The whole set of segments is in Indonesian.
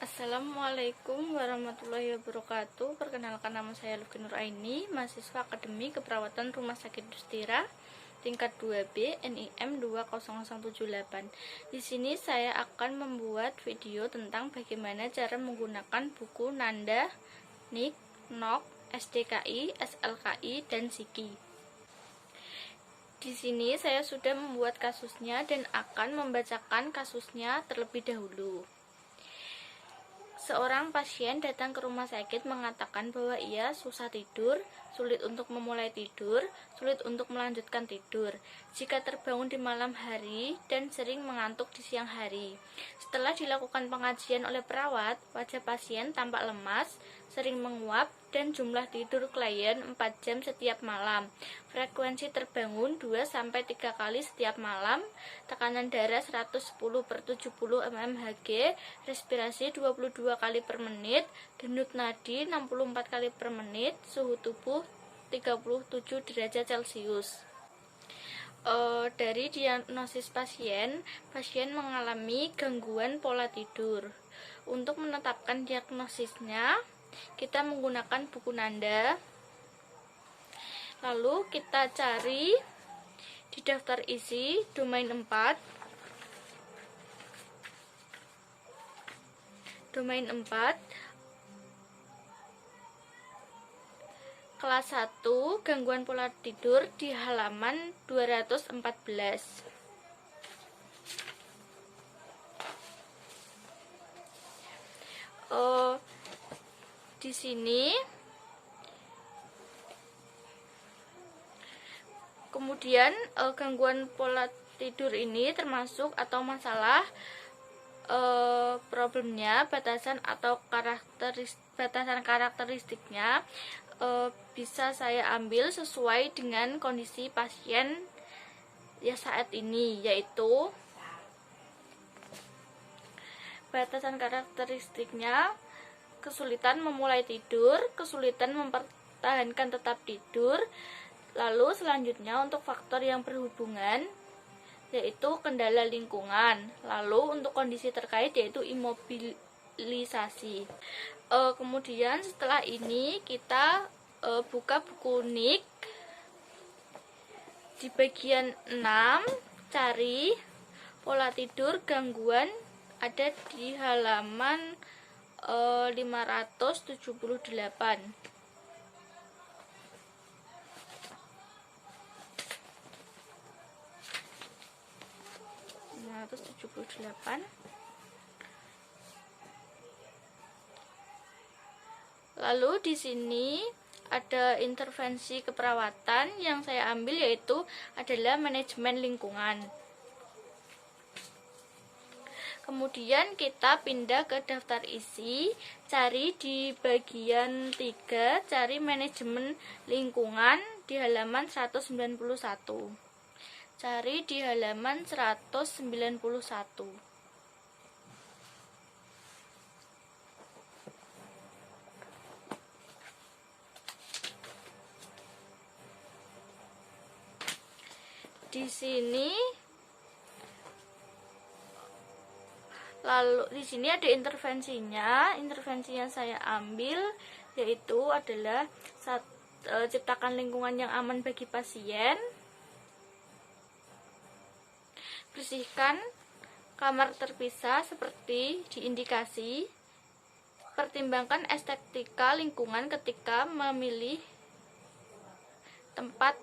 Assalamualaikum warahmatullahi wabarakatuh. Perkenalkan, nama saya Luki Nuraini, mahasiswa Akademi Keperawatan Rumah Sakit Dustira tingkat 2B NIM 20078. Di sini saya akan membuat video tentang bagaimana cara menggunakan buku Nanda, NIK, NOK, SDKI, SLKI, dan SIKI. Di sini saya sudah membuat kasusnya dan akan membacakan kasusnya terlebih dahulu. Seorang pasien datang ke rumah sakit mengatakan bahwa ia susah tidur, sulit untuk memulai tidur, sulit untuk melanjutkan tidur jika terbangun di malam hari, dan sering mengantuk di siang hari. Setelah dilakukan pengajian oleh perawat, wajah pasien tampak lemas, sering menguap, dan jumlah tidur klien 4 jam setiap malam. Frekuensi terbangun 2-3 kali setiap malam, tekanan darah 110/70 mmHg, respirasi 22 kali per menit, denyut nadi 64 kali per menit, suhu tubuh 37 derajat Celcius. Dari diagnosis pasien mengalami gangguan pola tidur. Untuk menetapkan diagnosisnya, kita menggunakan buku Nanda. Lalu kita cari di daftar isi domain 4. Domain 4 kelas 1 gangguan pola tidur di halaman 214. Di sini kemudian gangguan pola tidur ini termasuk atau masalah problemnya, batasan atau batasan karakteristiknya bisa saya ambil sesuai dengan kondisi pasien ya saat ini, yaitu batasan karakteristiknya: kesulitan memulai tidur, kesulitan mempertahankan tetap tidur. Lalu selanjutnya untuk faktor yang berhubungan, yaitu kendala lingkungan. Lalu untuk kondisi terkait, yaitu imobilisasi. Kemudian setelah ini kita buka buku NIK. Di bagian 6 cari pola tidur gangguan, ada di halaman 578. Lalu di sini ada intervensi keperawatan yang saya ambil, yaitu adalah manajemen lingkungan. Kemudian kita pindah ke daftar isi, cari di bagian 3, cari manajemen lingkungan di halaman 191. Cari di halaman 191. Di sini ada intervensinya. Intervensi yang saya ambil yaitu adalah ciptakan lingkungan yang aman bagi pasien, bersihkan kamar terpisah seperti diindikasi, pertimbangkan estetika lingkungan ketika memilih tempat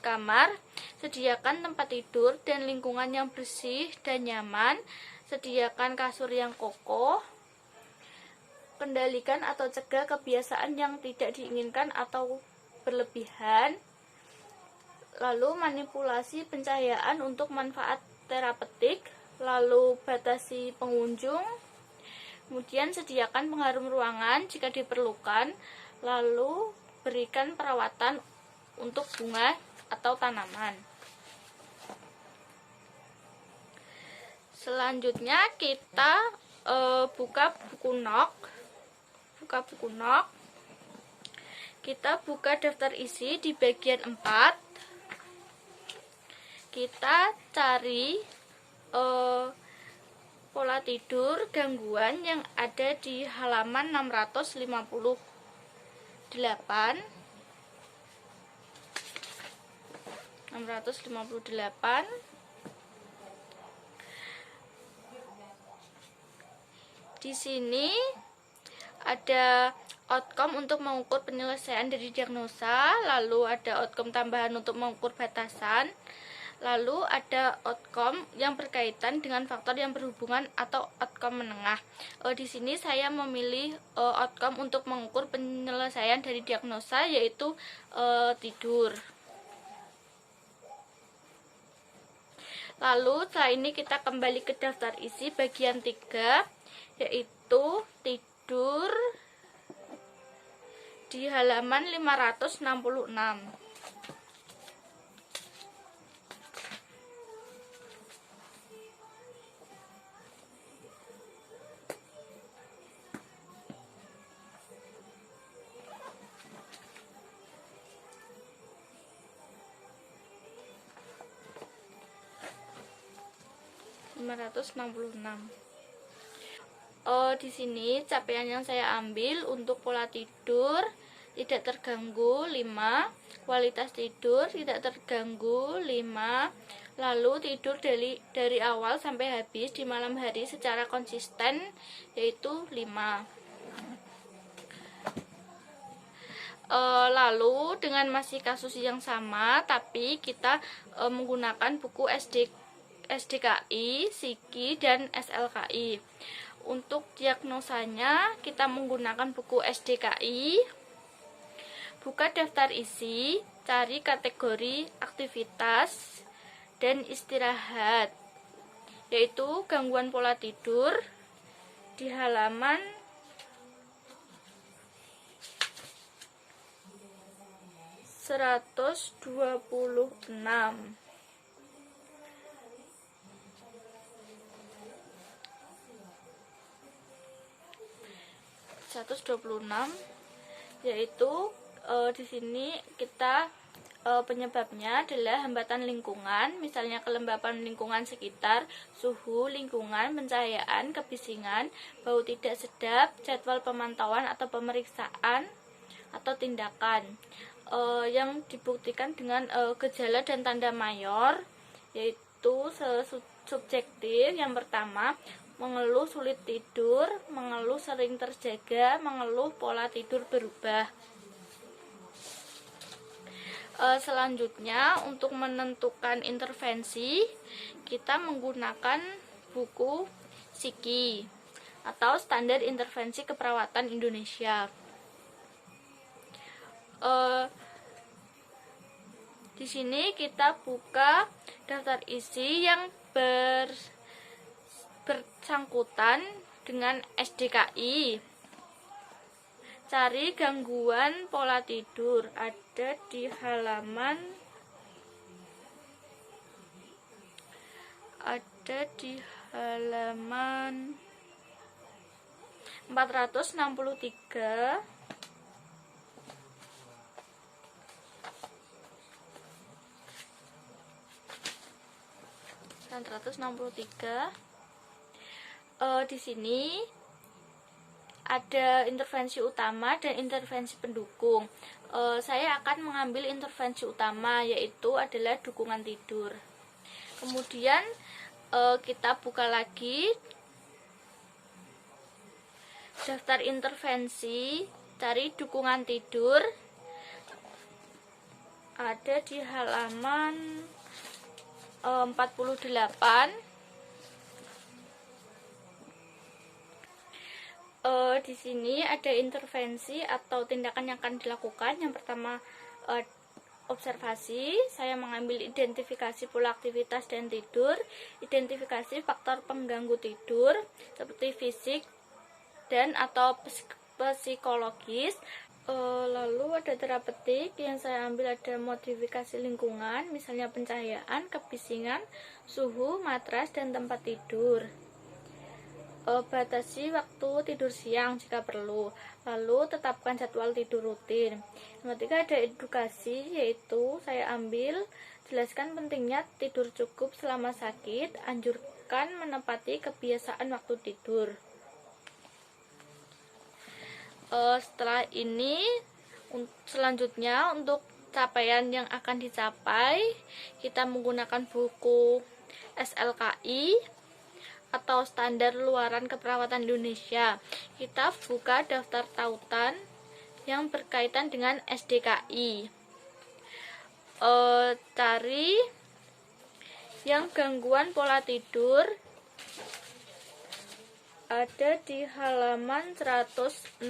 kamar, sediakan tempat tidur dan lingkungan yang bersih dan nyaman, sediakan kasur yang kokoh, kendalikan atau cegah kebiasaan yang tidak diinginkan atau berlebihan, lalu manipulasi pencahayaan untuk manfaat terapeutik, lalu batasi pengunjung, kemudian sediakan pengharum ruangan jika diperlukan, lalu berikan perawatan untuk bunga atau tanaman. Selanjutnya kita buka buku NOK. Kita buka daftar isi di bagian 4. Kita cari eh, pola tidur gangguan yang ada di halaman 658. Di sini ada outcome untuk mengukur penyelesaian dari diagnosa, lalu ada outcome tambahan untuk mengukur batasan, lalu ada outcome yang berkaitan dengan faktor yang berhubungan atau outcome menengah. Di sini saya memilih outcome untuk mengukur penyelesaian dari diagnosa, yaitu tidur. Lalu setelah ini kita kembali ke daftar isi bagian 3, yaitu tidur di halaman 566. Di sini capaian yang saya ambil untuk pola tidur tidak terganggu 5, kualitas tidur tidak terganggu 5, lalu tidur dari awal sampai habis di malam hari secara konsisten yaitu 5. Lalu dengan masih kasus yang sama, tapi kita menggunakan buku SDKI, SIKI, dan SLKI. Untuk diagnosanya kita menggunakan buku SDKI. Buka daftar isi, cari kategori aktivitas dan istirahat, yaitu gangguan pola tidur di halaman 126. Yaitu di sini kita penyebabnya adalah hambatan lingkungan, misalnya kelembapan lingkungan sekitar, suhu lingkungan, pencahayaan, kebisingan, bau tidak sedap, jadwal pemantauan atau pemeriksaan atau tindakan. Yang dibuktikan dengan gejala dan tanda mayor, yaitu subjektif. Yang pertama, mengeluh sulit tidur, mengeluh sering terjaga, mengeluh pola tidur berubah. Selanjutnya, untuk menentukan intervensi, kita menggunakan buku SIKI atau Standar Intervensi Keperawatan Indonesia. Di sini kita buka daftar isi yang bersangkutan dengan SDKI. Cari gangguan pola tidur, ada di halaman 463. Di sini ada intervensi utama dan intervensi pendukung. Saya akan mengambil intervensi utama, yaitu adalah dukungan tidur. Kemudian kita buka lagi daftar intervensi, cari dukungan tidur, ada di halaman 48. Di sini ada intervensi atau tindakan yang akan dilakukan. Yang pertama, observasi. Saya mengambil identifikasi pola aktivitas dan tidur, identifikasi faktor pengganggu tidur seperti fisik dan atau psikologis. Lalu ada terapeutik yang saya ambil, ada modifikasi lingkungan, misalnya pencahayaan, kebisingan, suhu, matras, dan tempat tidur. Batasi waktu tidur siang jika perlu. Lalu tetapkan jadwal tidur rutin. Yang ketiga ada edukasi, yaitu saya ambil jelaskan pentingnya tidur cukup selama sakit, anjurkan menepati kebiasaan waktu tidur. Setelah ini selanjutnya untuk capaian yang akan dicapai, kita menggunakan buku SLKI atau Standar Luaran Keperawatan Indonesia. Kita buka daftar tautan yang berkaitan dengan SDKI. Cari yang gangguan pola tidur, ada di halaman 160.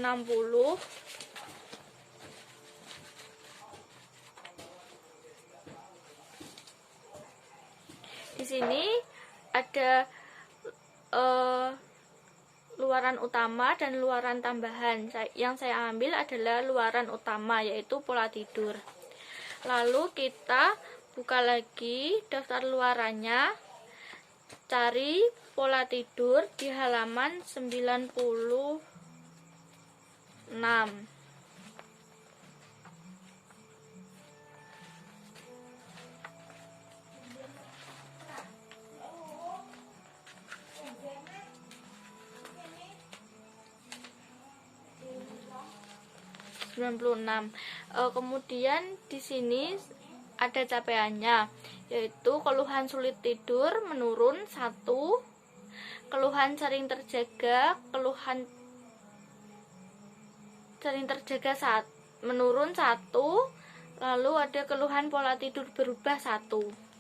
Di sini ada luaran utama dan luaran tambahan. Yang saya ambil adalah luaran utama, yaitu pola tidur. Lalu kita buka lagi daftar luarannya, cari pola tidur di halaman 96. Kemudian di sini ada capaiannya, yaitu keluhan sulit tidur menurun 1, keluhan sering terjaga menurun 1, lalu ada keluhan pola tidur berubah 1.